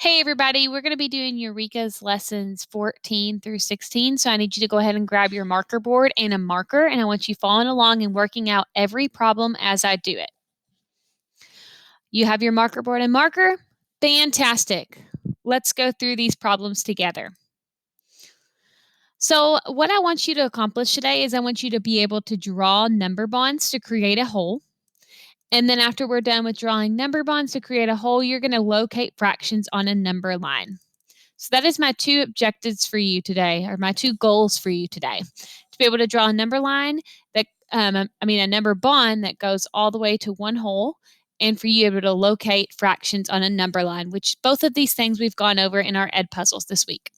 Hey everybody, we're going to be doing Eureka's lessons 14 through 16. So I need you to go ahead and grab your marker board and a marker, and I want you following along and working out every problem as I do it. You have your marker board and marker? Fantastic. Let's go through these problems together. So what I want you to accomplish today is I want you to be able to draw number bonds to create a whole. And then after we're done with drawing number bonds to create a whole, you're going to locate fractions on a number line. So that is my two objectives for you today, or my two goals for you today. To be able to draw a number line that, a number bond that goes all the way to one whole, and for you able to locate fractions on a number line, which both of these things we've gone over in our ed puzzles this week.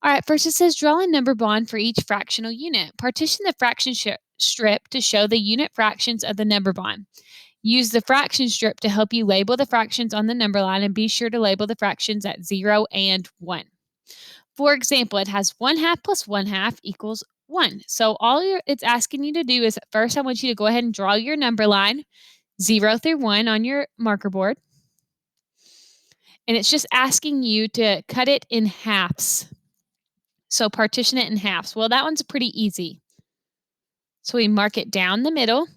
All right, first it says draw a number bond for each fractional unit. Partition the fraction strip to show the unit fractions of the number bond. Use the fraction strip to help you label the fractions on the number line, and be sure to label the fractions at 0 and 1. For example, it has 1/2 plus 1/2 equals 1. So it's asking you to do is first I want you to go ahead and draw your number line 0 through 1 on your marker board. And it's just asking you to cut it in halves. So partition it in halves. Well, that one's pretty easy. So we mark it down the middle.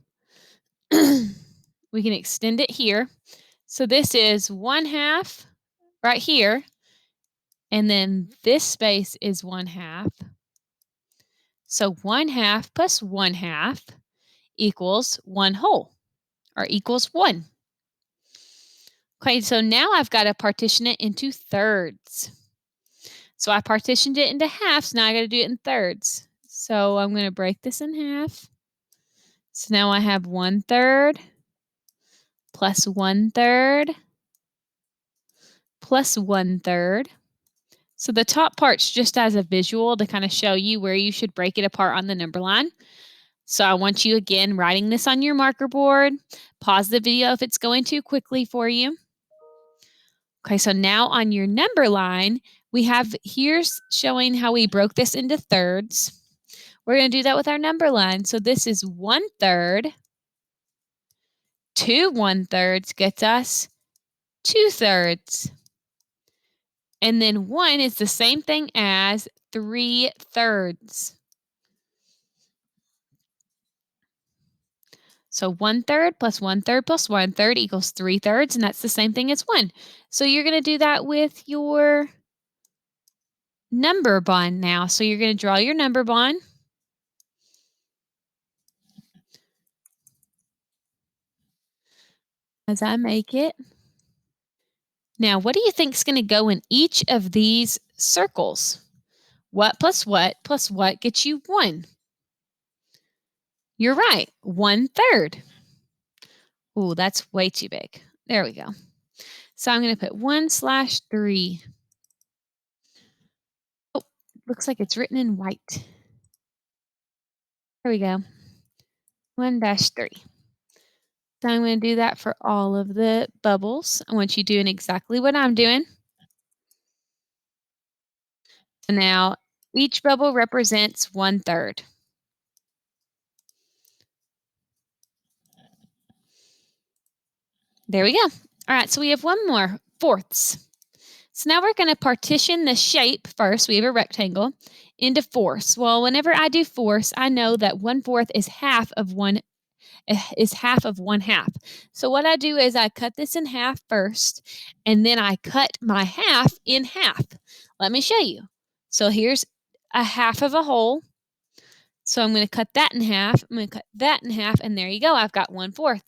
We can extend it here. So this is 1/2 right here. And then this space is 1/2. So 1/2 plus 1/2 equals 1 whole, or equals 1. Okay, so now I've got to partition it into thirds. So I partitioned it into halves. Now I got to do it in thirds. So I'm going to break this in half. So now I have 1/3 plus 1/3 plus 1/3. So the top part's just as a visual to kind of show you where you should break it apart on the number line. So I want you, again, writing this on your marker board. Pause the video if it's going too quickly for you. Okay, so now on your number line, here's showing how we broke this into thirds. We're going to do that with our number line. So this is 1/3. 2 1/3 gets us 2/3. And then 1 is the same thing as 3/3. So 1/3 plus 1/3 plus 1/3 equals 3/3, and that's the same thing as 1. So you're going to do that with your number bond now. So you're going to draw your number bond. As I make it. Now, what do you think is going to go in each of these circles? What plus what gets you 1? You're right, 1/3. Ooh, that's way too big. There we go. So I'm going to put 1/3. Oh, looks like it's written in white. There we go. 1-3. So I'm going to do that for all of the bubbles. I want you doing exactly what I'm doing. So now each bubble represents 1/3. There we go. All right, so we have one more, fourths. So now we're going to partition the shape first. We have a rectangle into fourths. Well, whenever I do fourths, I know that 1/4 is half of 1/2. So what I do is I cut this in half first, and then I cut my half in half. Let me show you. So here's a half of a whole. So I'm going to cut that in half. I'm going to cut that in half, and there you go. I've got 1/4.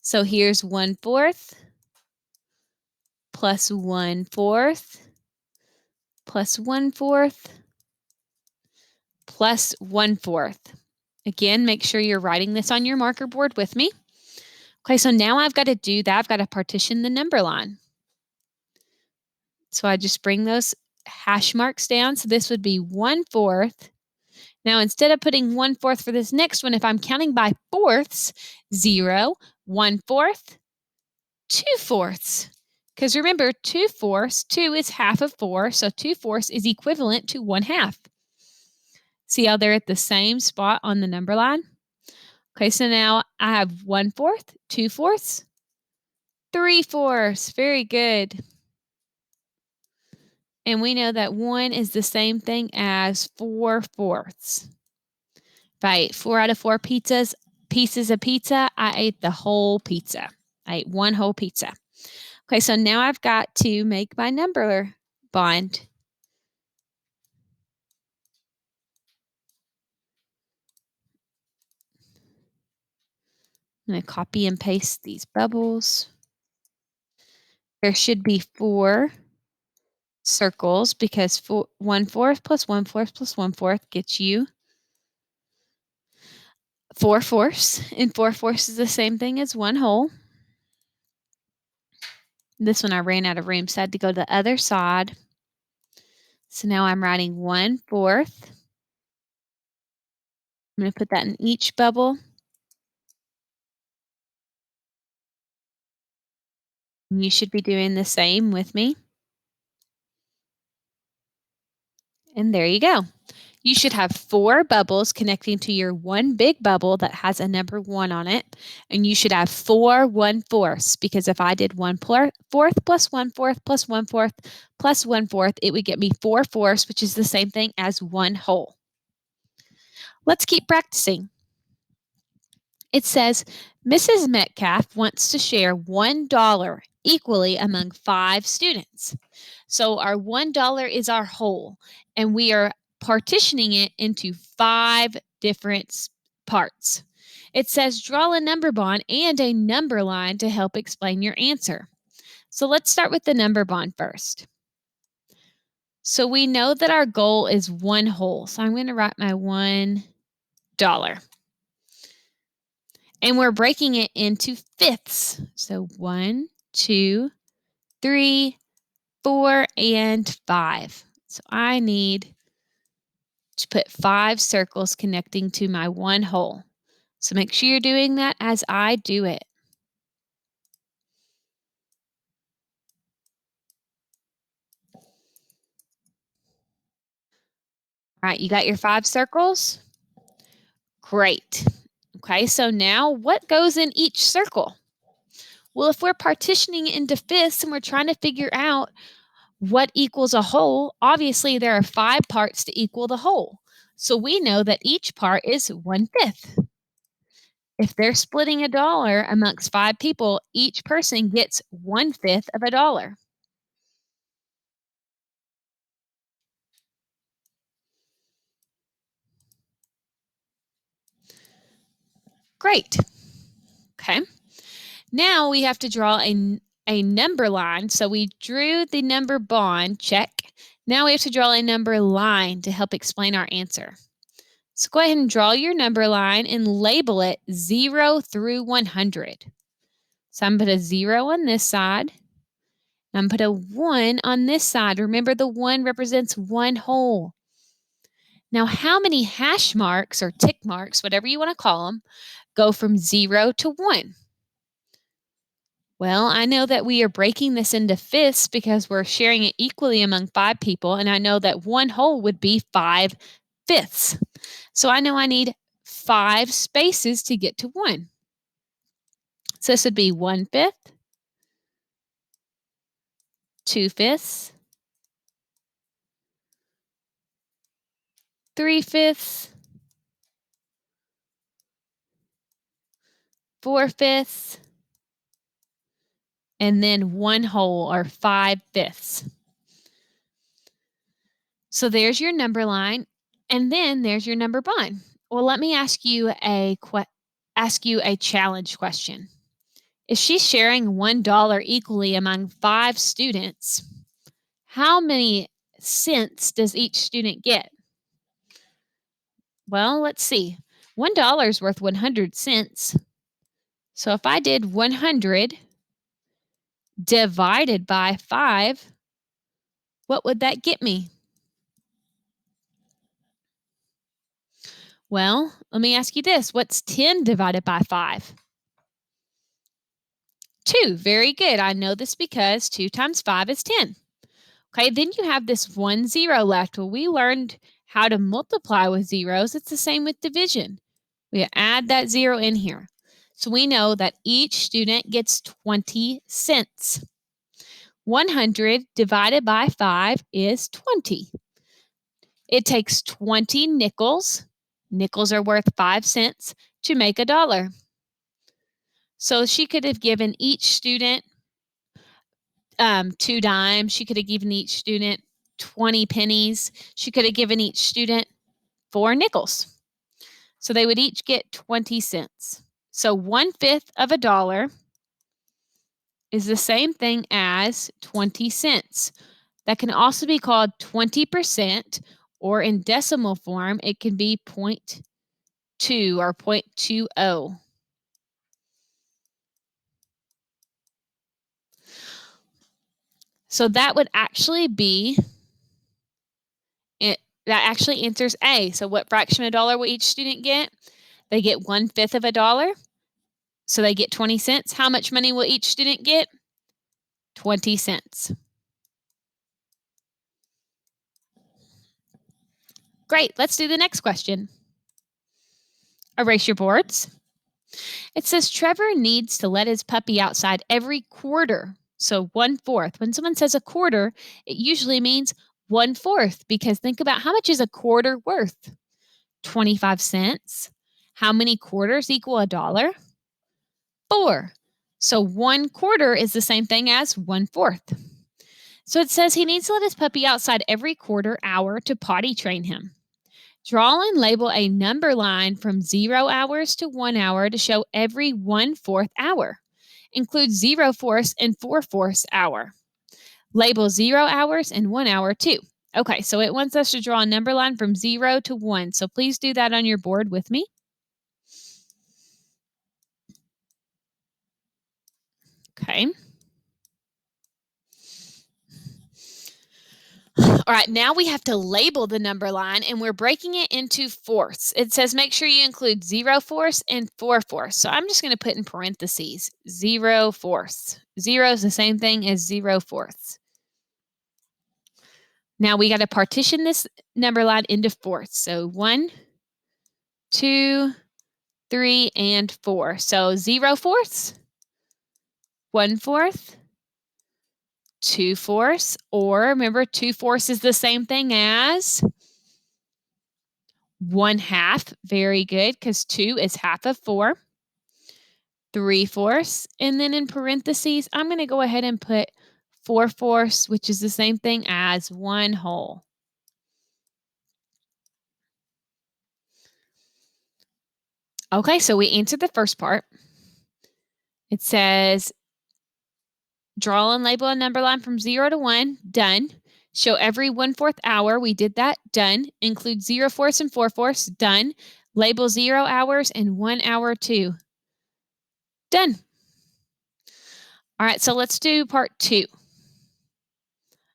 So here's 1/4 plus 1/4 plus 1/4 plus 1/4. Again, make sure you're writing this on your marker board with me. Okay, so now I've got to do that. I've got to partition the number line. So I just bring those hash marks down. So this would be 1/4. Now, instead of putting 1/4 for this next one, if I'm counting by fourths, 0, 1/4, 2/4. Because remember, 2/4, 2 is half of 4, so 2/4 is equivalent to 1/2. See how they're at the same spot on the number line? Okay, so now I have 1/4, 2/4, 3/4. Very good. And we know that 1 is the same thing as 4/4. If I ate 4 out of 4 pieces of pizza, I ate the whole pizza. I ate one whole pizza. Okay, so now I've got to make my number bond. I'm going to copy and paste these bubbles. There should be 4 circles because 1/4 plus 1/4 plus 1/4 gets you 4/4, and 4/4 is the same thing as 1 whole. This one I ran out of room, so I had to go to the other side. So now I'm writing 1/4. I'm going to put that in each bubble. You should be doing the same with me. And there you go. You should have 4 bubbles connecting to your one big bubble that has a number 1 on it. And you should have 4 1/4, because if I did 1/4 plus 1/4 plus 1/4 plus 1/4, it would get me 4/4, which is the same thing as 1 whole. Let's keep practicing. It says, Mrs. Metcalf wants to share $1 equally among 5 students. So our $1 is our whole, and we are partitioning it into 5 different parts. It says, draw a number bond and a number line to help explain your answer. So let's start with the number bond first. So we know that our goal is 1 whole. So I'm going to write my $1. And we're breaking it into fifths. So 1, 2, 3, 4, and 5. So I need to put 5 circles connecting to my 1 whole. So make sure you're doing that as I do it. All right, you got your 5 circles? Great. Okay, so now what goes in each circle? Well, if we're partitioning it into fifths and we're trying to figure out what equals a whole, obviously there are 5 parts to equal the whole. So we know that each part is 1/5. If they're splitting $1 amongst 5 people, each person gets 1/5 of $1. Great. Okay. Now we have to draw a number line. So we drew the number bond, check. Now we have to draw a number line to help explain our answer. So go ahead and draw your number line and label it 0 through 100. So I'm going to put a 0 on this side. I'm going to put a 1 on this side. Remember, the 1 represents 1 whole. Now, how many hash marks or tick marks, whatever you want to call them, go from 0 to 1? Well, I know that we are breaking this into fifths because we're sharing it equally among 5 people, and I know that 1 whole would be 5/5. So I know I need 5 spaces to get to 1. So this would be 1/5, 2/5, 3/5, 4/5, and then 1 whole, or 5/5. So there's your number line, and then there's your number bond. Well, let me ask you a challenge question. If she's sharing $1 equally among 5 students, how many cents does each student get? Well, let's see. $1 is worth 100 cents. So if I did 100 divided by 5, what would that get me? Well, let me ask you this. What's 10 divided by 5? 2. Very good. I know this because 2 times 5 is 10. Okay, then you have this 1 0 left. Well, we learned how to multiply with zeros. It's the same with division. We add that 0 in here. So we know that each student gets 20 cents. 100 divided by 5 is 20. It takes 20 nickels. Nickels are worth 5 cents to make $1. So she could have given each student 2 dimes. She could have given each student 20 pennies. She could have given each student 4 nickels. So they would each get 20 cents. So 1/5 of $1 is the same thing as 20 cents. That can also be called 20%, or in decimal form, it can be 0.2 or 0.20. So that would actually be it. That actually answers A. So what fraction of a dollar will each student get? They get 1/5 of $1. So they get 20 cents. How much money will each student get? 20 cents. Great. Let's do the next question. Erase your boards. It says Trevor needs to let his puppy outside every quarter. So 1/4. When someone says a quarter, it usually means 1/4, because think about how much is a quarter worth? 25 cents. How many quarters equal $1? 4. So 1/4 is the same thing as 1/4. So it says he needs to let his puppy outside every quarter hour to potty train him. Draw and label a number line from 0 hours to 1 hour to show every 1/4 hour. Include 0/4 and 4/4 hour. Label 0 hours and 1 hour too. Okay, so it wants us to draw a number line from 0 to 1. So please do that on your board with me. Okay. All right, now we have to label the number line, and we're breaking it into fourths. It says make sure you include 0/4 and 4/4. So I'm just going to put in parentheses 0/4. 0 is the same thing as 0/4. Now we got to partition this number line into fourths. So 1, 2, 3, and 4. So 0/4, 1/4, 2/4, or remember 2/4 is the same thing as 1/2. Very good, because 2 is half of 4. 3/4, and then in parentheses, I'm going to go ahead and put 4/4, which is the same thing as 1 whole. Okay, so we answered the first part. It says draw and label a number line from 0 to 1. Done. Show every 1/4 hour. We did that. Done. Include 0/4 and 4/4. Done. Label 0 hours and 1 hour too. Done. All right, so let's do part 2.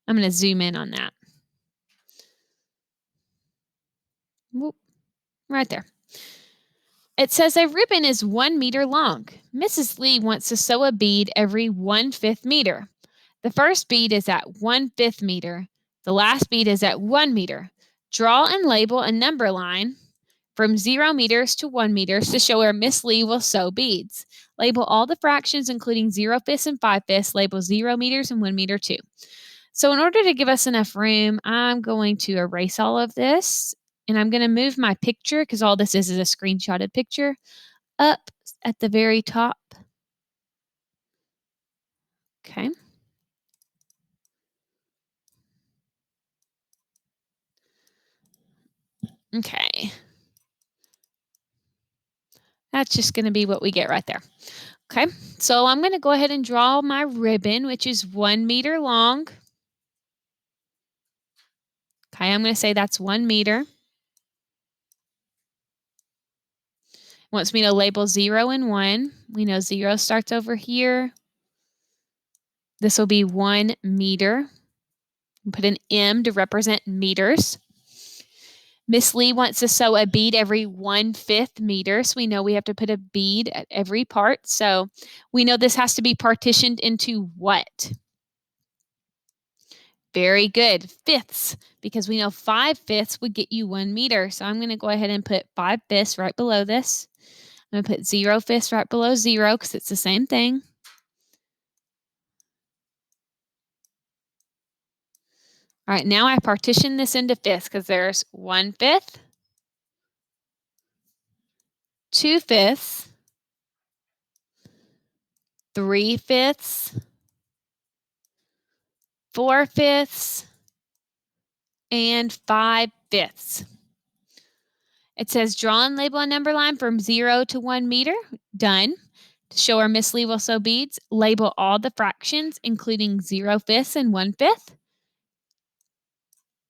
I'm going to zoom in on that. Whoop, right there. It says a ribbon is 1 meter long. Mrs. Lee wants to sew a bead every 1/5 meter. The first bead is at 1/5 meter. The last bead is at 1 meter. Draw and label a number line from 0 meters to 1 meters to show where Miss Lee will sew beads. Label all the fractions, including 0/5 and 5/5. Label 0 meters and 1 meter too. So in order to give us enough room, I'm going to erase all of this, and I'm going to move my picture, because all this is a screenshotted picture, up at the very top. Okay. Okay. That's just going to be what we get right there. Okay, so I'm going to go ahead and draw my ribbon, which is 1 meter long. Okay, I'm going to say that's 1 meter. Wants me to label 0 and 1. We know 0 starts over here. This will be 1 meter. Put an M to represent meters. Miss Lee wants to sew a bead every 1/5 meter. So we know we have to put a bead at every part. So we know this has to be partitioned into what? Very good. Fifths, because we know 5/5 would get you 1 meter. So I'm going to go ahead and put 5/5 right below this. I'm going to put 0/5 right below 0, because it's the same thing. All right, now I partition this into fifths because there's 1/5, 2/5, 3/5, 4/5, and 5/5. It says draw and label a number line from 0 to 1 meter. Done. To show our mislevel sew beads, label all the fractions, including 0/5 and 1/5.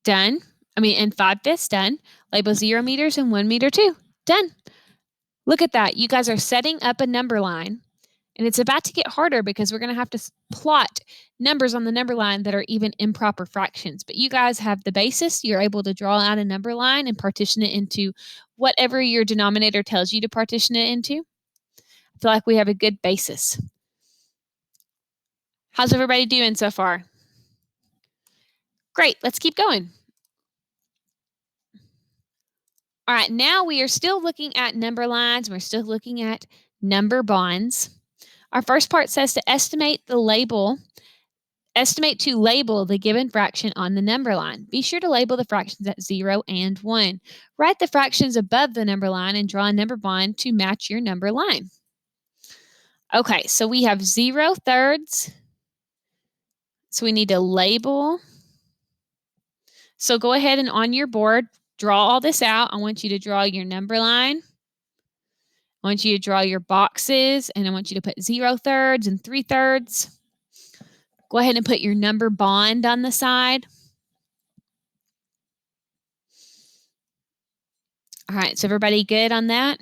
Done. And 5/5. Done. Label 0 meters and 1 meter too. Done. Look at that. You guys are setting up a number line. And it's about to get harder because we're going to have to plot numbers on the number line that are even improper fractions. But you guys have the basis. You're able to draw out a number line and partition it into whatever your denominator tells you to partition it into. I feel like we have a good basis. How's everybody doing so far? Great. Let's keep going. All right. Now we are still looking at number lines. We're still looking at number bonds. Our first part says to estimate to label the given fraction on the number line. Be sure to label the fractions at 0 and 1. Write the fractions above the number line and draw a number bond to match your number line. Okay, so we have 0/3. So we need to label. So go ahead and on your board, draw all this out. I want you to draw your number line. I want you to draw your boxes, and I want you to put 0/3 and 3/3. Go ahead and put your number bond on the side. All right, so everybody good on that?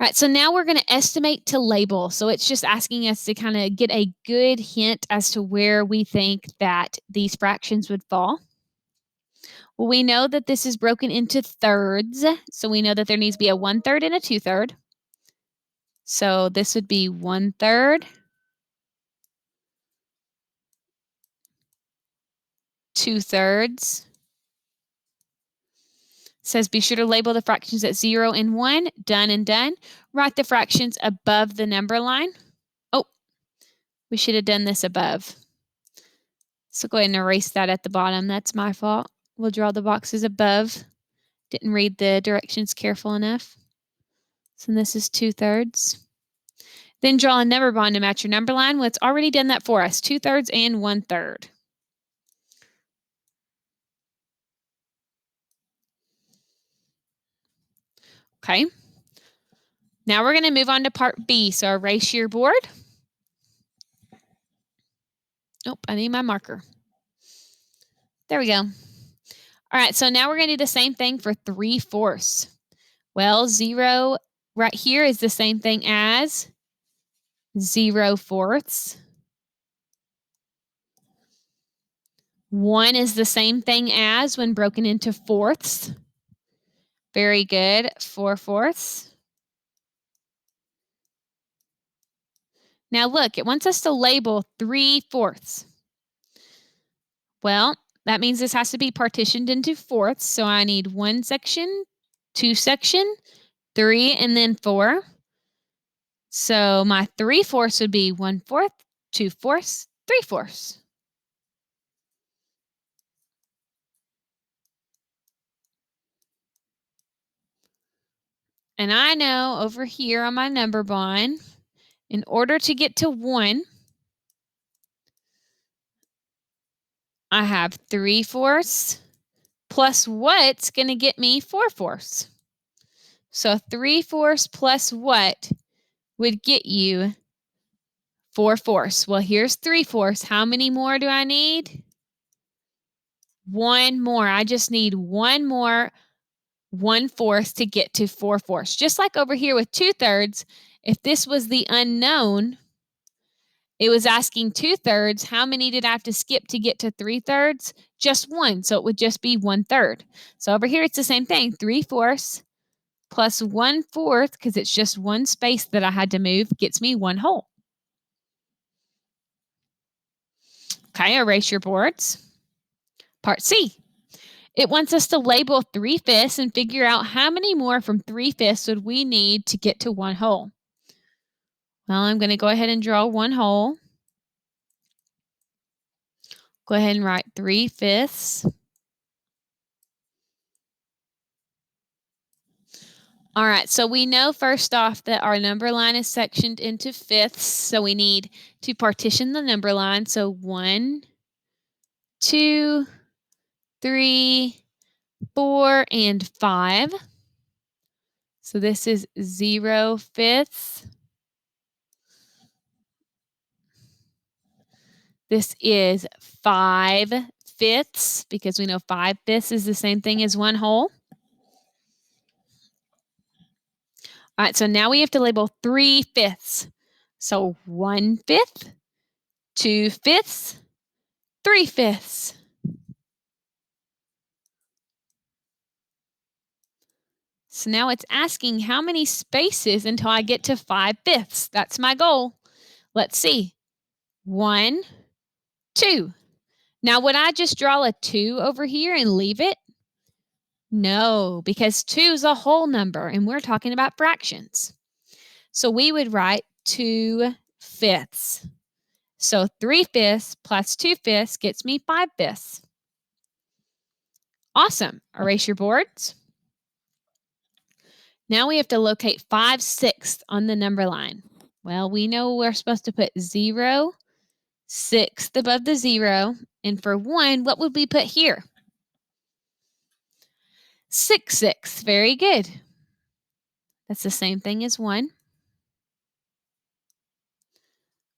All right, so now we're going to estimate to label. So it's just asking us to kind of get a good hint as to where we think that these fractions would fall. Well, we know that this is broken into thirds. So we know that there needs to be a 1/3 and a 2/3. So this would be 1/3, 2/3. Says be sure to label the fractions at 0 and 1. Done and done. Write the fractions above the number line. Oh, we should have done this above. So go ahead and erase that at the bottom. That's my fault. We'll draw the boxes above. Didn't read the directions careful enough. So this is 2/3. Then draw a number bond to match your number line. Well, it's already done that for us. 2/3 and 1/3. Okay. Now we're going to move on to part B. So erase your board. Oh, I need my marker. There we go. All right, so now we're going to do the same thing for 3/4. Well, 0 right here is the same thing as 0/4. 1 is the same thing as when broken into fourths. Very good. 4/4. Now look, it wants us to label 3/4. Well, that means this has to be partitioned into fourths. So I need 1 section, 2 section, 3, and then 4. So my 3/4 would be 1/4, 2/4, 3/4. And I know over here on my number bond, in order to get to 1, I have 3/4 plus what's going to get me 4/4. So 3/4 plus what would get you 4/4. Well, here's 3/4. How many more do I need? 1 more. I just need 1 more 1/4 to get to 4/4. Just like over here with 2/3, if this was the unknown, it was asking 2/3. How many did I have to skip to get to 3/3? Just 1. So it would just be 1/3. So over here, it's the same thing. 3/4 plus 1/4, because it's just one space that I had to move, gets me 1 whole. Okay, erase your boards. Part C. It wants us to label 3/5 and figure out how many more from 3/5 would we need to get to 1 whole. Well, I'm going to go ahead and draw 1 whole. Go ahead and write 3/5. All right, so we know first off that our number line is sectioned into fifths, so we need to partition the number line. So 1, 2, 3, 4, and 5. So this is 0/5. This is 5/5 because we know 5/5 is the same thing as one whole. All right, so now we have to label 3/5. So 1/5, 2/5, 3/5. So now it's asking how many spaces until I get to 5/5. That's my goal. Let's see. 1, 2. Now, would I just draw a 2 over here and leave it? No, because 2 is a whole number, and we're talking about fractions. So we would write 2/5. So 3/5 plus 2/5 gets me 5/5. Awesome. Erase your boards. Now we have to locate 5/6 on the number line. Well, we know we're supposed to put 0, 6th above the 0. And for 1, what would we put here? 6/6. Very good. That's the same thing as 1.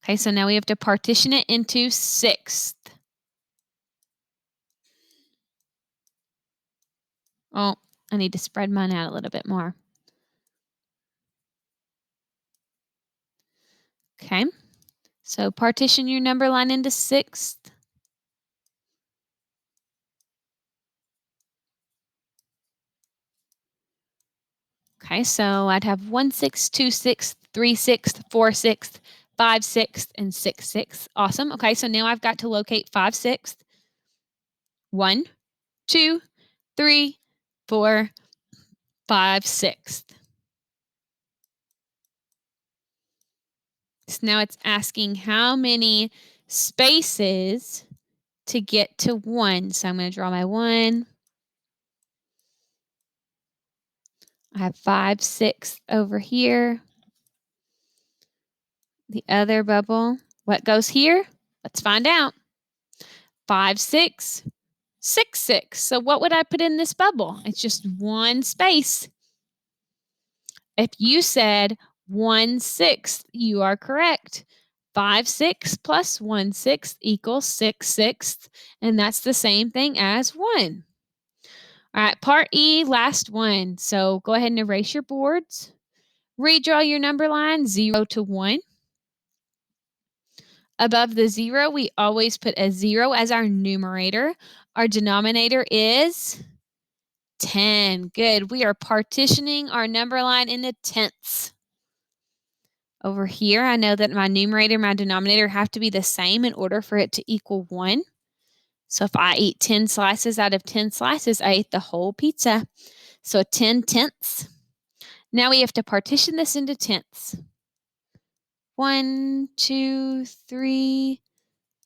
Okay, so now we have to partition it into 6th. Oh, I need to spread mine out a little bit more. Okay, so partition your number line into 6th. Okay, so I'd have 1/6, 2/6, 3/6, 4/6, 5/6, and 6/6. Awesome. Okay, so now I've got to locate 5/6. 1, 2, 3, 4, 5/6. So now it's asking how many spaces to get to 1. So I'm going to draw my 1. I have 5/6 over here. The other bubble. What goes here? Let's find out. 5/6, 6/6. So what would I put in this bubble? It's just one space. If you said 1/6, you are correct. 5/6 plus 1/6 equals 6/6, and that's the same thing as 1. All right, part E, last one. So go ahead and erase your boards. Redraw your number line 0 to 1. Above the 0, we always put a 0 as our numerator. Our denominator is 10. Good. We are partitioning our number line into tenths. Over here, I know that my numerator and my denominator have to be the same in order for it to equal 1. So if I eat 10 slices out of 10 slices, I ate the whole pizza. So 10 tenths. Now we have to partition this into tenths. 1, 2, 3,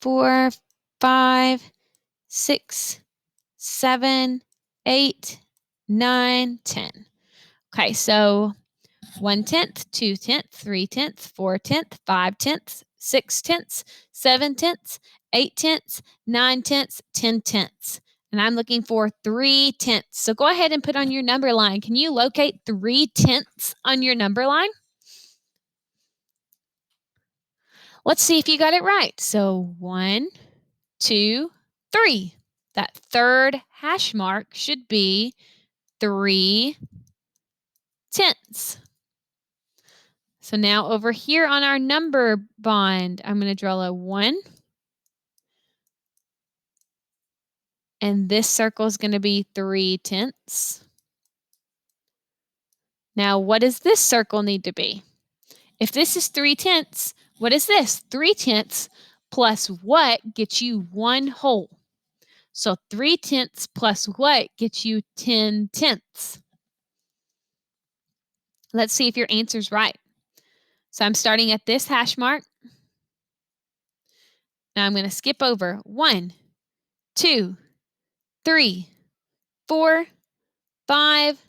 4, 5, 6, 7, 8, 9, 10. Okay, so 1/10, 2/10, 3/10, 4/10, 5/10, 6/10, 7/10, 8/10, 9/10, 10/10. And I'm looking for 3/10. So go ahead and put on your number line. Can you locate 3/10 on your number line? Let's see if you got it right. So 1, 2, 3. That third hash mark should be 3/10. So now over here on our number bond, I'm going to draw a 1. And this circle is going to be 3/10. Now, what does this circle need to be? If this is 3/10, what is this? 3/10 plus what gets you 1 whole? So 3/10 plus what gets you 10/10. Let's see if your answer's right. So I'm starting at this hash mark. Now I'm going to skip over 1, 2, 3, 4, 5,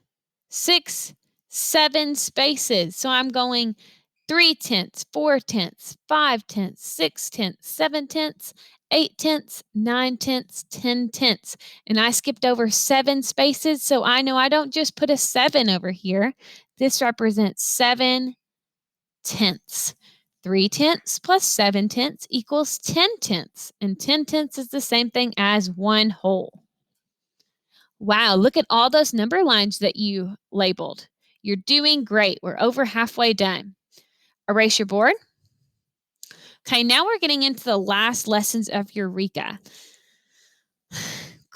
6, 7 spaces. So I'm going 3/10, 4/10, 5/10, 6/10, 7/10, 8/10, 9/10, 10/10. And I skipped over 7 spaces, so I know I don't just put a 7 over here. This represents 7/10. 3/10 plus 7/10 equals 10/10, and 10/10 is the same thing as 1 whole. Wow, look at all those number lines that you labeled. You're doing great. We're over halfway done. Erase your board. Okay, now we're getting into the last lessons of Eureka.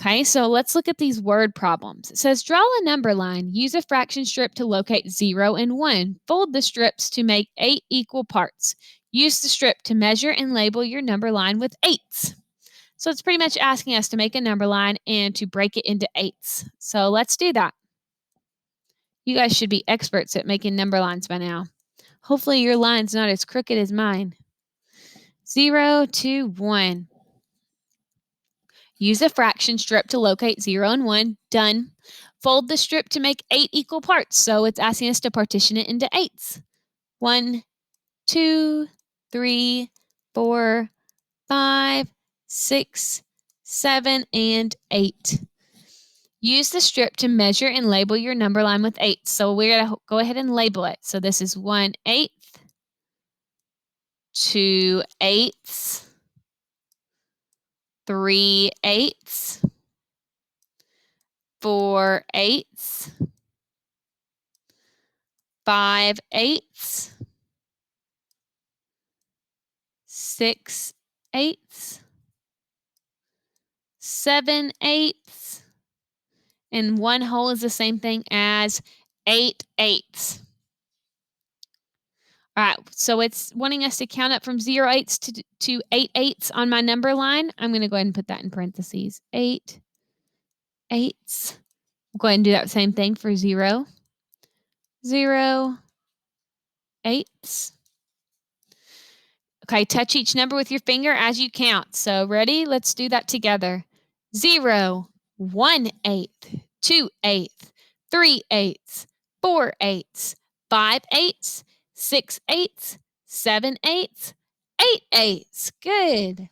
Okay, so let's look at these word problems. It says, draw a number line. Use a fraction strip to locate 0 and 1. Fold the strips to make 8 equal parts. Use the strip to measure and label your number line with 8s. So it's pretty much asking us to make a number line and to break it into 8s. So let's do that. You guys should be experts at making number lines by now. Hopefully your line's not as crooked as mine. 0 to 1. Use a fraction strip to locate 0 and 1. Done. Fold the strip to make 8 equal parts. So it's asking us to partition it into 8s. 1, 2, 3, 4, 5, 6, 7, and 8. Use the strip to measure and label your number line with 8. So we're going to go ahead and label it. So this is 1/8, 2/8, 3/8, 4/8, 5/8, 6/8, 7/8, and 1 whole is the same thing as 8/8. All right, so it's wanting us to count up from 0/8 to 8/8 on my number line. I'm going to go ahead and put that in parentheses. 8/8. We'll go ahead and do that same thing for 0, 0/8. Okay, touch each number with your finger as you count. So ready? Let's do that together. 0, 1/8, 2/8, 3/8, 4/8, 5/8, 6/8, 7/8, 8/8. Good.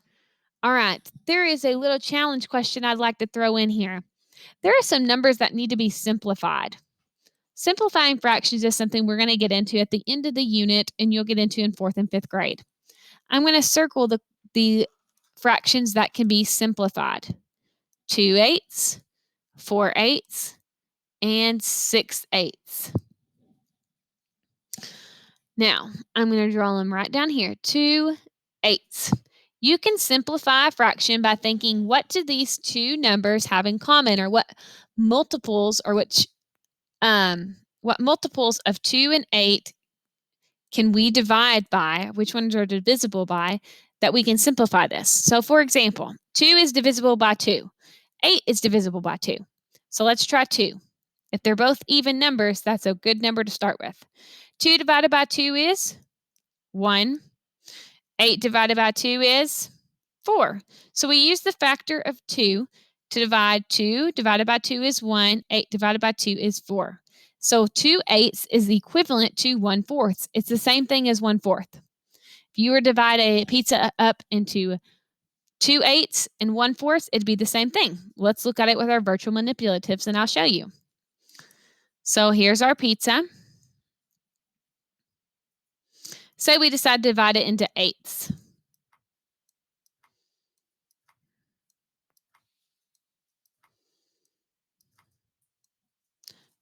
All right, there is a little challenge question I'd like to throw in here. There are some numbers that need to be simplified. Simplifying fractions is something we're going to get into at the end of the unit, and you'll get into in 4th and 5th grade. I'm going to circle the fractions that can be simplified. 2/8, 4/8, and 6/8. Now, I'm going to draw them right down here. 2/8. You can simplify a fraction by thinking, what do these two numbers have in common, or what multiples of 2 and 8 can we divide by, which ones are divisible by, that we can simplify this. So for example, 2 is divisible by 2. 8 is divisible by 2. So let's try 2. If they're both even numbers, that's a good number to start with. 2 divided by 2 is 1. 8 divided by 2 is 4. So we use the factor of 2 to divide. 2 divided by 2 is 1. 8 divided by 2 is 4. So 2/8 is equivalent to 1/4. It's the same thing as 1/4. If you were to divide a pizza up into 2/8 and 1/4, it'd be the same thing. Let's look at it with our virtual manipulatives, and I'll show you. So here's our pizza. Say we decide to divide it into 8s.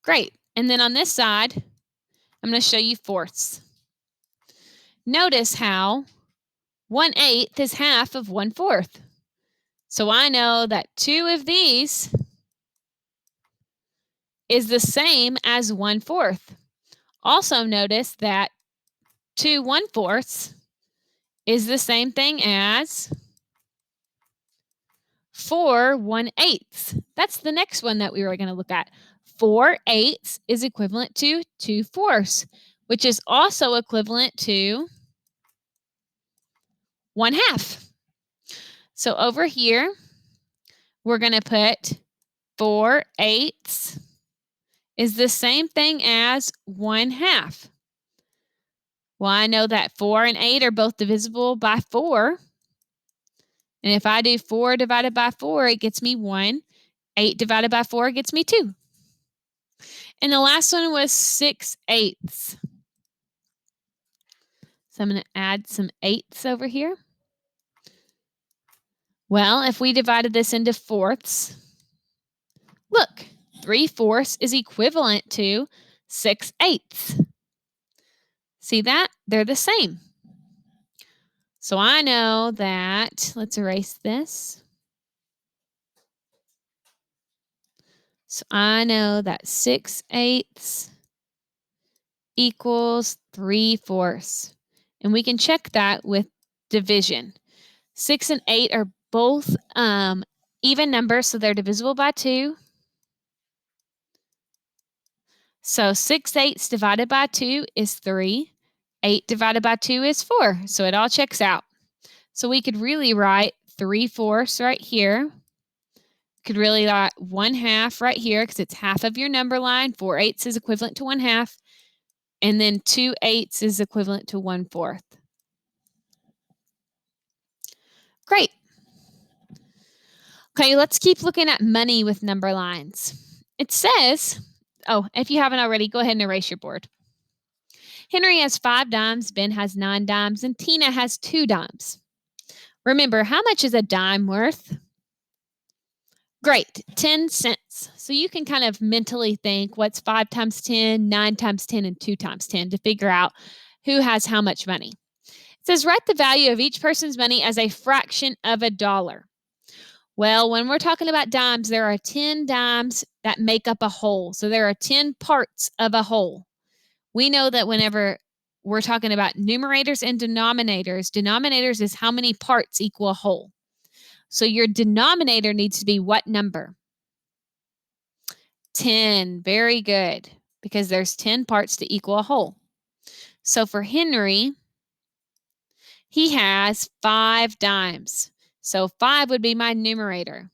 Great. And then on this side, I'm going to show you 4ths. Notice how 1/8 is half of 1/4. So I know that 2 of these is the same as 1/4. Also notice that 2 1/4 is the same thing as 4 1/8. That's the next one that we were going to look at. 4/8 is equivalent to 2/4, which is also equivalent to 1/2. So over here, we're going to put 4/8 is the same thing as 1/2. Well, I know that 4 and 8 are both divisible by 4. And if I do 4 divided by 4, it gets me 1. 8 divided by 4 gets me 2. And the last one was 6/8. So I'm going to add some 8s over here. Well, if we divided this into fourths, look, 3/4 is equivalent to 6/8. See that? They're the same. So I know that, let's erase this. So I know that 6/8 equals 3/4. And we can check that with division. 6 and 8 are both even numbers, so they're divisible by 2. So 6/8 divided by 2 is 3. 8 divided by 2 is 4. So it all checks out. So we could really write 3/4 right here. Could really write 1/2 right here because it's half of your number line. 4/8 is equivalent to 1/2. And then 2/8 is equivalent to 1/4. Great. Okay, let's keep looking at money with number lines. It says, oh, if you haven't already, go ahead and erase your board. Henry has 5 dimes, Ben has 9 dimes, and Tina has 2 dimes. Remember, how much is a dime worth? Great, 10 cents. So you can kind of mentally think what's 5 times 10, 9 times 10, and 2 times 10 to figure out who has how much money. It says write the value of each person's money as a fraction of a dollar. Well, when we're talking about dimes, there are 10 dimes that make up a whole. So there are 10 parts of a whole. We know that whenever we're talking about numerators and denominators is how many parts equal a whole. So your denominator needs to be what number? 10. Very good. Because there's 10 parts to equal a whole. So for Henry, he has 5 dimes. So 5 would be my numerator.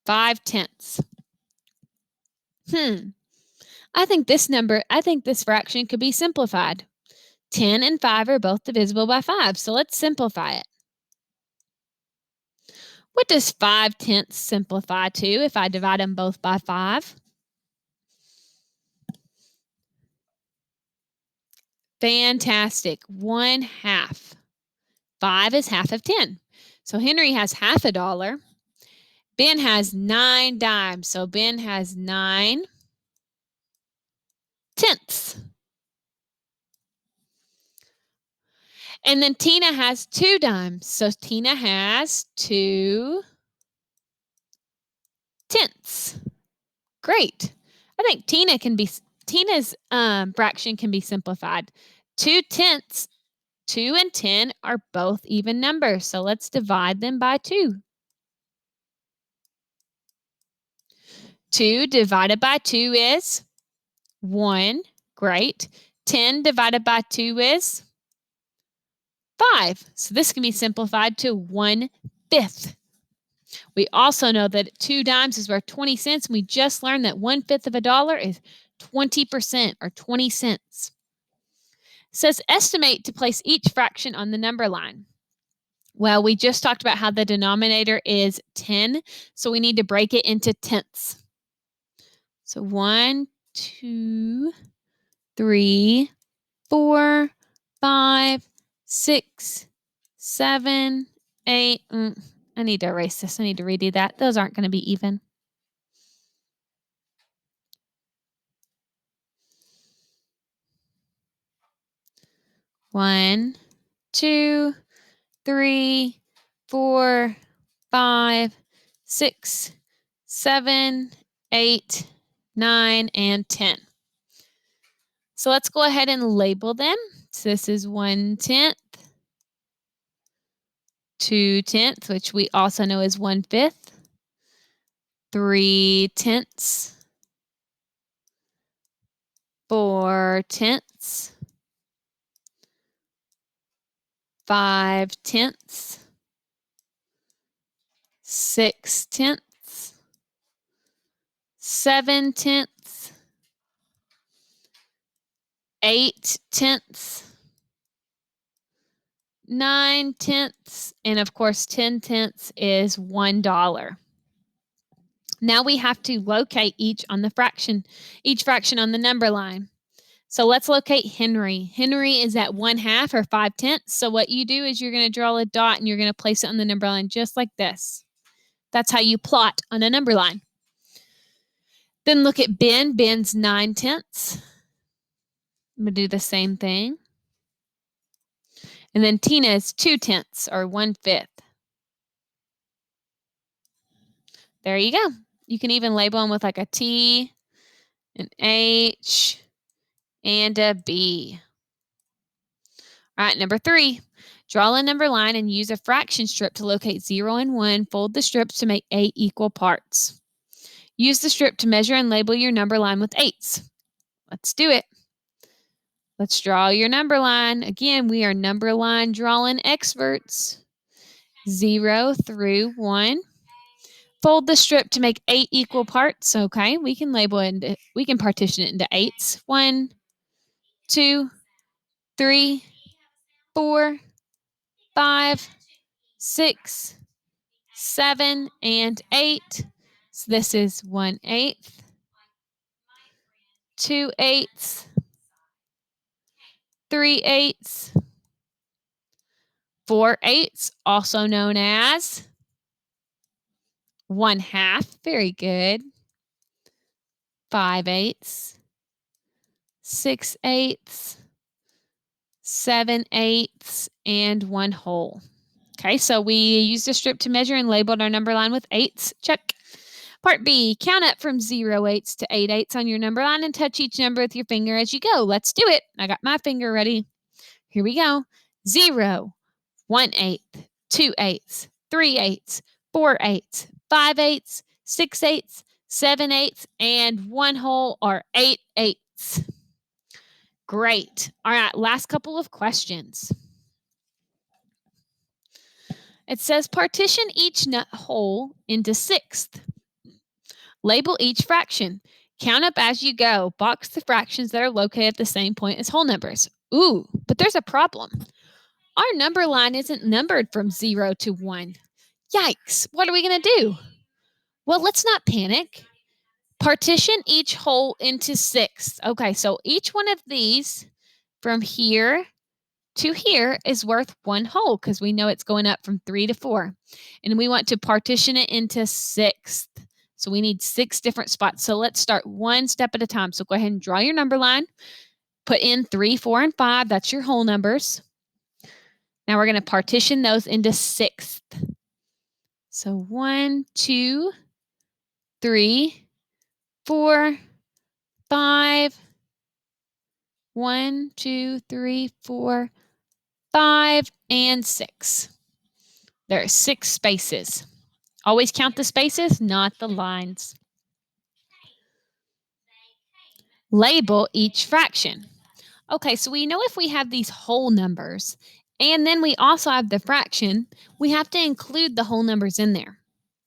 5/10. I think this fraction could be simplified. 10 and 5 are both divisible by 5, so let's simplify it. What does 5/10 simplify to if I divide them both by 5? Fantastic. 1/2. 5 is half of 10. So Henry has half a dollar. Ben has 9 dimes, so Ben has 9/10. And then Tina has 2 dimes, so Tina has 2/10. Great. I think Tina's fraction can be simplified. 2/10, 2 and 10 are both even numbers, so let's divide them by 2. 2 divided by 2 is 1. Great. 10 divided by 2 is 5. So this can be simplified to 1/5. We also know that 2 dimes is worth 20 cents. We just learned that 1/5 of a dollar is 20% or 20 cents. It says estimate to place each fraction on the number line. Well, we just talked about how the denominator is 10, so we need to break it into tenths. So 1, 2, 3, 4, 5, 6, 7, 8. I need to erase this. I need to redo that. Those aren't going to be even. One, 2, 3, 4, 5, 6, 7, 8, 9, and 10. So let's go ahead and label them. So this is 1/10, 2/10, which we also know is 1/5, 3/10, 4/10, 5/10, 6/10, 7/10, 8/10, 9/10, and of course 10/10 is $1. Now we have to locate each fraction on the number line. So let's locate Henry. Henry is at 1/2 or 5/10. So what you do is you're going to draw a dot and you're going to place it on the number line just like this. That's how you plot on a number line. Then look at Ben. Ben's 9/10. I'm going to do the same thing. And then Tina is 2/10 or 1/5. There you go. You can even label them with like a T, an H, and a B. All right, number 3. Draw a number line and use a fraction strip to locate 0 and 1. Fold the strips to make 8 equal parts. Use the strip to measure and label your number line with 8s. Let's do it. Let's draw your number line. Again, we are number line drawing experts. 0 through 1. Fold the strip to make 8 equal parts. Okay, we can partition it into 8s. 1, 2, 3, 4, 5, 6, 7, and 8. So this is 1/8, 2/8, 3/8, 4/8, also known as 1/2. Very good. 5/8, 6/8, 7/8, and 1 whole. Okay, so we used a strip to measure and labeled our number line with 8s. Check. Part B, count up from 0/8 to 8/8 on your number line and touch each number with your finger as you go. Let's do it. I got my finger ready. Here we go. 0, 1/8, 2/8, 3/8, 4/8, 5/8, 6/8, 7/8, and 1 whole or 8/8. Great. All right, last couple of questions. It says partition each whole into 6th. Label each fraction. Count up as you go. Box the fractions that are located at the same point as whole numbers. Ooh, but there's a problem. Our number line isn't numbered from 0 to 1. Yikes, what are we going to do? Well, let's not panic. Partition each whole into 6. Okay, so each one of these from here to here is worth 1 whole because we know it's going up from 3 to 4. And we want to partition it into 6th. So we need 6 different spots. So let's start one step at a time. So go ahead and draw your number line. Put in 3, 4, and 5. That's your whole numbers. Now we're going to partition those into 6th. So 1, 2, 3, 4, 5. 1, 2, 3, 4, 5, and 6. There are 6 spaces. Always count the spaces, not the lines. Label each fraction. Okay, so we know if we have these whole numbers, and then we also have the fraction, we have to include the whole numbers in there.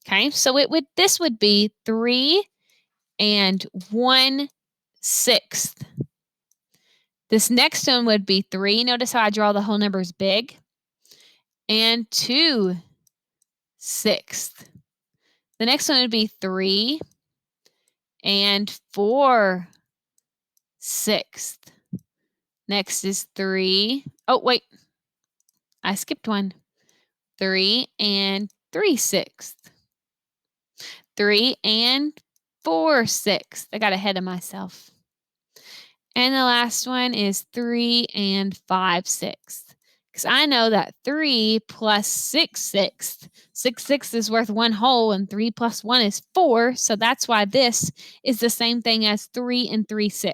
Okay, so this would be 3 and 1/6. This next one would be 3. Notice how I draw the whole numbers big. And 2/6. The next one would be 3 and 4/6. Next is 3. Oh, wait. I skipped one. 3 and 3/6. 3 and 4/6. I got ahead of myself. And the last one is 3 and 5/6. Because I know that 3 plus 6/6. 6/6 is worth 1 whole, and 3 plus 1 is 4. So that's why this is the same thing as 3 and 6/6.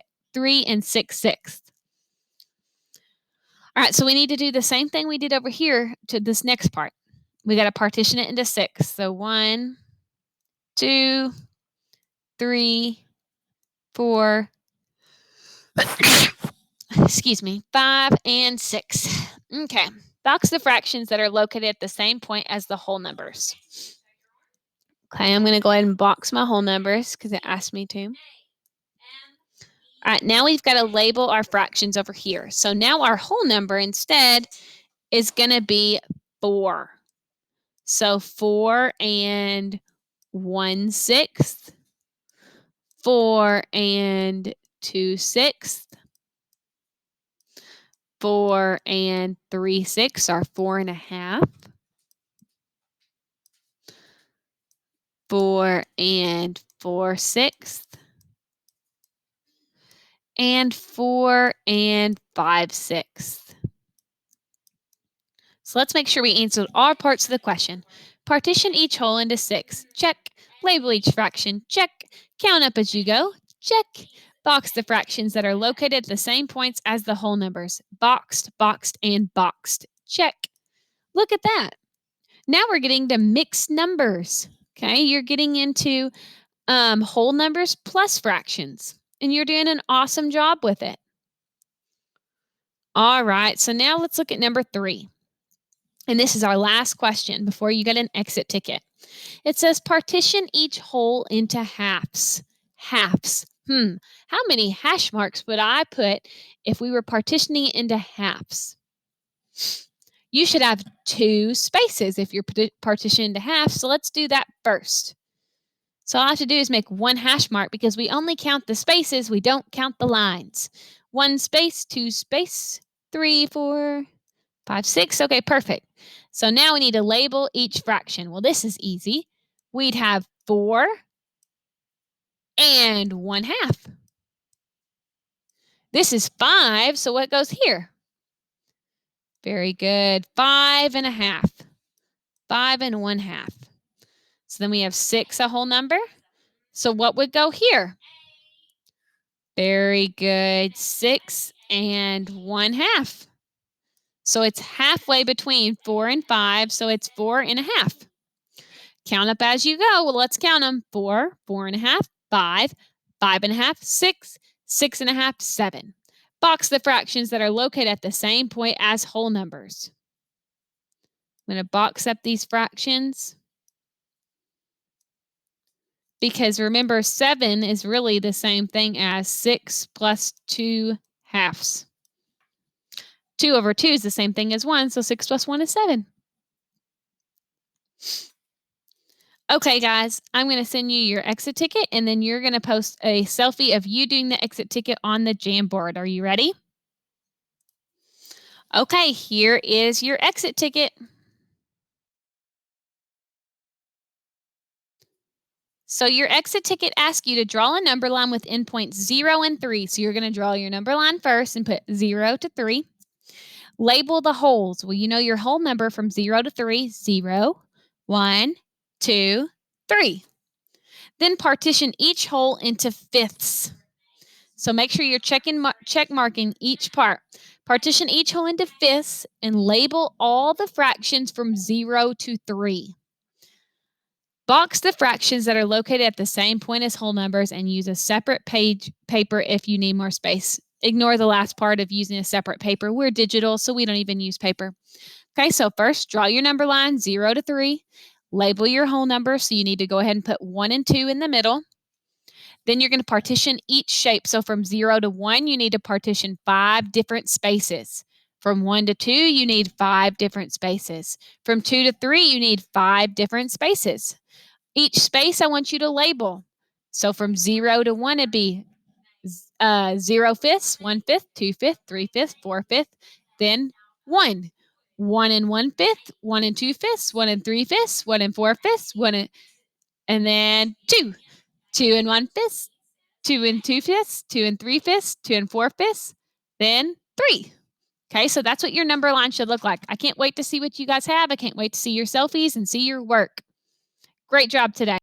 All right, so we need to do the same thing we did over here to this next part. We got to partition it into 6. So 1, 2, 3, 4, excuse me, 5, and 6. Okay, box the fractions that are located at the same point as the whole numbers. Okay, I'm going to go ahead and box my whole numbers because it asked me to. All right, now we've got to label our fractions over here. So now our whole number instead is going to be 4. So 4 and 1/6, 4 and 2/6, 4 and 3/6 are 4.5. 4 and 4/6, and 4 and 5/6. So let's make sure we answered all parts of the question. Partition each whole into 6. Check. Label each fraction. Check. Count up as you go. Check. Box the fractions that are located at the same points as the whole numbers. Boxed, boxed, and boxed. Check. Look at that. Now we're getting to mixed numbers. Okay, you're getting into whole numbers plus fractions, and you're doing an awesome job with it. All right, so now let's look at number 3. And this is our last question before you get an exit ticket. It says partition each whole into halves. Halves. How many hash marks would I put if we were partitioning it into halves? You should have 2 spaces if you're partitioned into halves, so let's do that first. So all I have to do is make 1 hash mark because we only count the spaces, we don't count the lines. 1 space, 2 space, 3, 4, 5, 6. Okay, perfect. So now we need to label each fraction. Well, this is easy. We'd have 4 and 1/2. This is 5, so what goes here? Very good. 5.5. 5 and 1/2. So then we have 6, a whole number. So what would go here? Very good. 6 and 1/2. So it's halfway between 4 and 5, so it's 4.5. Count up as you go. Well, let's count them. 4, 4.5, 5, 5.5, 6, 6.5, 7. Box the fractions that are located at the same point as whole numbers. I'm going to box up these fractions because remember, 7 is really the same thing as 6 plus 2 halves. 2 over 2 is the same thing as 1, so 6 plus 1 is 7. Okay, guys, I'm going to send you your exit ticket, and then you're going to post a selfie of you doing the exit ticket on the Jamboard. Are you ready? Okay, here is your exit ticket. So your exit ticket asks you to draw a number line with endpoints 0 and 3. So you're going to draw your number line first and put 0 to 3. Label the wholes. Well, you know your whole number from 0 to 3. 0, 1, 2, 3. Then partition each whole into fifths. So make sure you're check marking each part. Partition each whole into fifths and label all the fractions from 0 to 3. Box the fractions that are located at the same point as whole numbers and use a separate paper if you need more space. Ignore the last part of using a separate paper. We're digital, so we don't even use paper. Okay, so first, draw your number line 0 to 3. Label your whole number, so you need to go ahead and put 1 and 2 in the middle. Then you're going to partition each shape. So from 0 to 1, you need to partition 5 different spaces. From 1 to 2, you need 5 different spaces. From 2 to 3, you need 5 different spaces. Each space I want you to label. So from 0 to 1, it'd be 0 fifths, 1 fifth, 2 fifths, 3 fifths, 4 fifths, then 1. 1 and 1 fifth, 1 and 2 fifths, 1 and 3 fifths, 1 and 4 fifths, and then 2. 2 and 1 fifth, 2 and 2 fifths, 2 and 3 fifths, 2 and 4 fifths, then 3. Okay, so that's what your number line should look like. I can't wait to see what you guys have. I can't wait to see your selfies and see your work. Great job today.